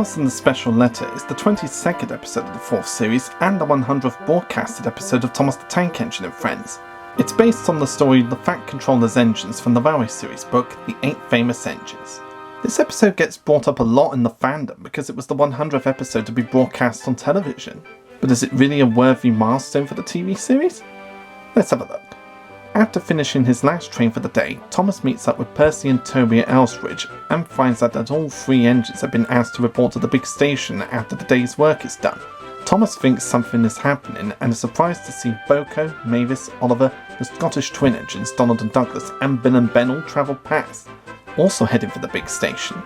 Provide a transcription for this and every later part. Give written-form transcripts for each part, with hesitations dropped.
Thomas and the Special Letter is the 22nd episode of the 4th series and the 100th broadcasted episode of Thomas the Tank Engine and Friends. It's based on the story The Fat Controller's Engines from the Railway series book, The 8 Famous Engines. This episode gets brought up a lot in the fandom because it was the 100th episode to be broadcast on television. But is it really a worthy milestone for the TV series? Let's have a look. After finishing his last train for the day, Thomas meets up with Percy and Toby at Elsridge and finds out that all 3 engines have been asked to report to the big station after the day's work is done. Thomas thinks something is happening and is surprised to see Boko, Mavis, Oliver, the Scottish twin engines Donald and Douglas, and Bill and Ben all travel past, also heading for the big station.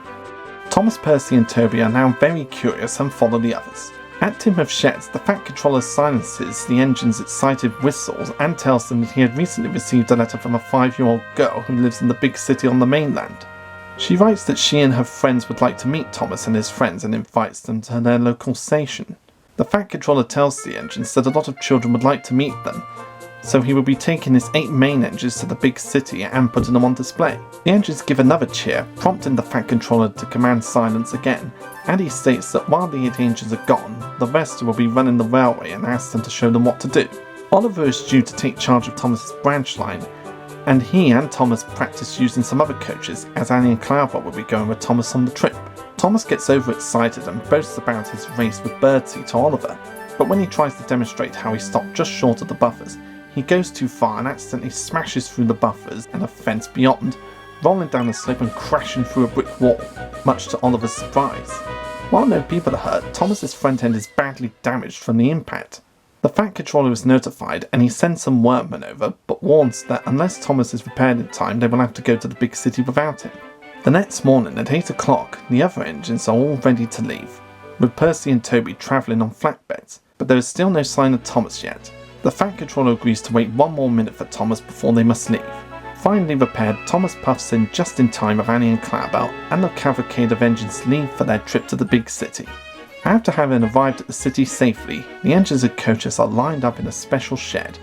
Thomas, Percy and Toby are now very curious and follow the others. At Timothy's Sheds, the Fat Controller silences the engine's excited whistles and tells them that he had recently received a letter from a 5-year-old girl who lives in the big city on the mainland. She writes that she and her friends would like to meet Thomas and his friends and invites them to their local station. The Fat Controller tells the engines that a lot of children would like to meet them, so he will be taking his 8 main engines to the big city and putting them on display. The engines give another cheer, prompting the Fat Controller to command silence again, and he states that while the 8 engines are gone, the rest will be running the railway and asks them to show them what to do. Oliver is due to take charge of Thomas's branch line, and he and Thomas practice using some other coaches as Annie and Clara will be going with Thomas on the trip. Thomas gets overexcited and boasts about his race with Birdsey to Oliver, but when he tries to demonstrate how he stopped just short of the buffers, he goes too far and accidentally smashes through the buffers and a fence beyond, rolling down the slope and crashing through a brick wall, much to Oliver's surprise. While no people are hurt, Thomas's front end is badly damaged from the impact. The Fat Controller is notified and he sends some workmen over, but warns that unless Thomas is repaired in time, they will have to go to the big city without him. The next morning at 8 o'clock, the other engines are all ready to leave, with Percy and Toby travelling on flatbeds, but there is still no sign of Thomas yet. The Fat Controller agrees to wait 1 more minute for Thomas before they must leave. Finally repaired, Thomas puffs in just in time of Annie and Clarabelle, and the cavalcade of engines leave for their trip to the big city. After having arrived at the city safely, the engines and coaches are lined up in a special shed,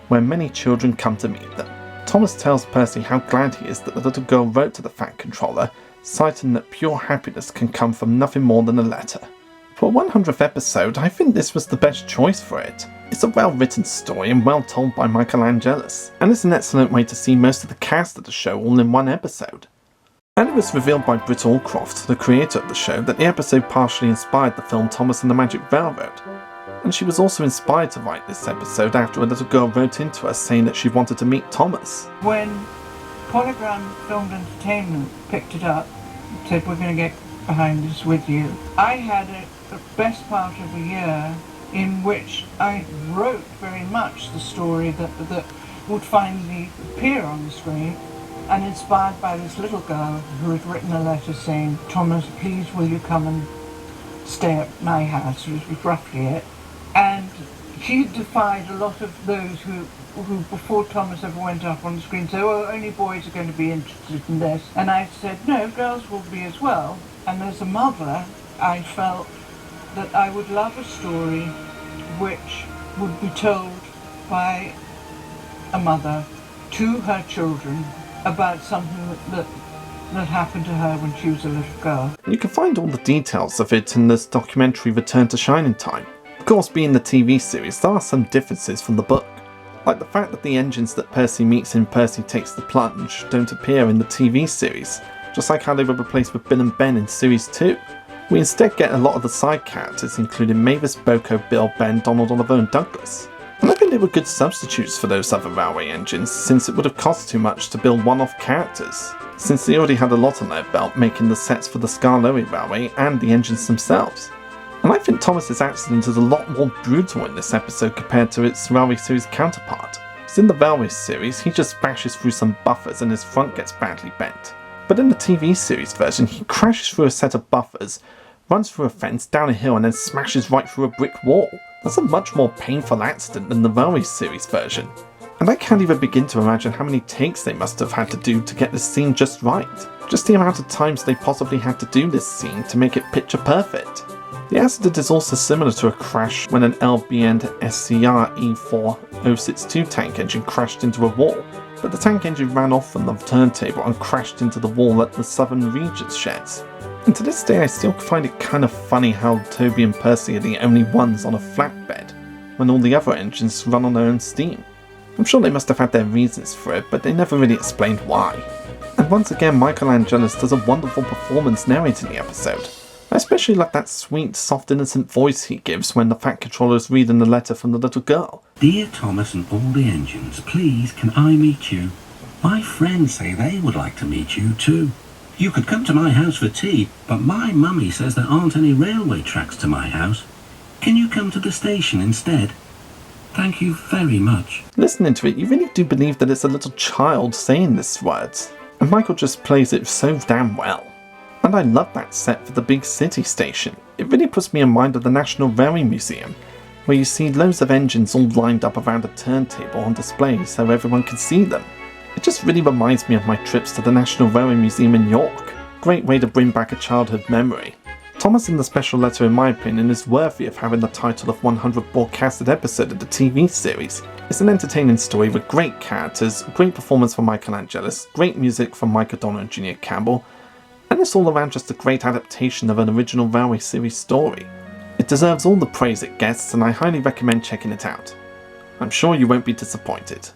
where many children come to meet them. Thomas tells Percy how glad he is that the little girl wrote to the Fat Controller, citing that pure happiness can come from nothing more than a letter. For a 100th episode, I think this was the best choice for it. It's a well-written story and well told by Michael Angelis, and it's an excellent way to see most of the cast of the show all in one episode. And it was revealed by Britt Allcroft, the creator of the show, that the episode partially inspired the film Thomas and the Magic Railroad. And she was also inspired to write this episode after a little girl wrote into her saying that she wanted to meet Thomas. When Polygram Filmed Entertainment picked it up and said, "We're going to get behind this with you," I had the best part of a year in which I wrote very much the story that would finally appear on the screen, and inspired by this little girl who had written a letter saying, "Thomas, please will you come and stay at my house," which was roughly it. And she defied a lot of those who before Thomas ever went up on the screen said, "Oh, only boys are going to be interested in this." And I said, "No, girls will be as well." And as a mother, I felt that I would love a story which would be told by a mother to her children about something that happened to her when she was a little girl. You can find all the details of it in this documentary Return to Shine in Time. Of course, being the TV series, there are some differences from the book, like the fact that the engines that Percy meets in Percy Takes the Plunge don't appear in the TV series, just like how they were replaced with Bill and Ben in Series 2. We instead get a lot of the side characters, including Mavis, Boko, Bill, Ben, Donald, Oliver and Douglas. And I think they were good substitutes for those other railway engines, since it would have cost too much to build one-off characters, since they already had a lot on their belt making the sets for the Skarloey Railway and the engines themselves. And I think Thomas's accident is a lot more brutal in this episode compared to its Railway series counterpart. Because in the Railway series, he just bashes through some buffers and his front gets badly bent. But in the TV series version, he crashes through a set of buffers, runs through a fence, down a hill and then smashes right through a brick wall. That's a much more painful accident than the Railway series version. And I can't even begin to imagine how many takes they must have had to do to get this scene just right. Just the amount of times they possibly had to do this scene to make it picture perfect. The accident is also similar to a crash when an LBN SCR E4062 tank engine crashed into a wall, but the tank engine ran off from the turntable and crashed into the wall at the Southern Regents Sheds. And to this day I still find it kind of funny how Toby and Percy are the only ones on a flatbed, when all the other engines run on their own steam. I'm sure they must have had their reasons for it, but they never really explained why. And once again, Michael Angelis does a wonderful performance narrating the episode. I especially like that sweet, soft, innocent voice he gives when the Fat Controller is reading the letter from the little girl. Dear Thomas and all the engines, please can I meet you? My friends say they would like to meet you too. You could come to my house for tea, but my mummy says there aren't any railway tracks to my house. Can you come to the station instead? Thank you very much. Listening to it, you really do believe that it's a little child saying these words, and Michael just plays it so damn well. And I love that set for the big city station. It really puts me in mind of the National Railway Museum, where you see loads of engines all lined up around a turntable on display so everyone can see them. It just really reminds me of my trips to the National Railway Museum in York. Great way to bring back a childhood memory. Thomas in the special letter, in my opinion, is worthy of having the title of 100th broadcasted episode of the TV series. It's an entertaining story with great characters, great performance from Michael Angelis, great music from O Donnell and Jr. Campbell, and it's all around just a great adaptation of an original Railway series story. It deserves all the praise it gets, and I highly recommend checking it out. I'm sure you won't be disappointed.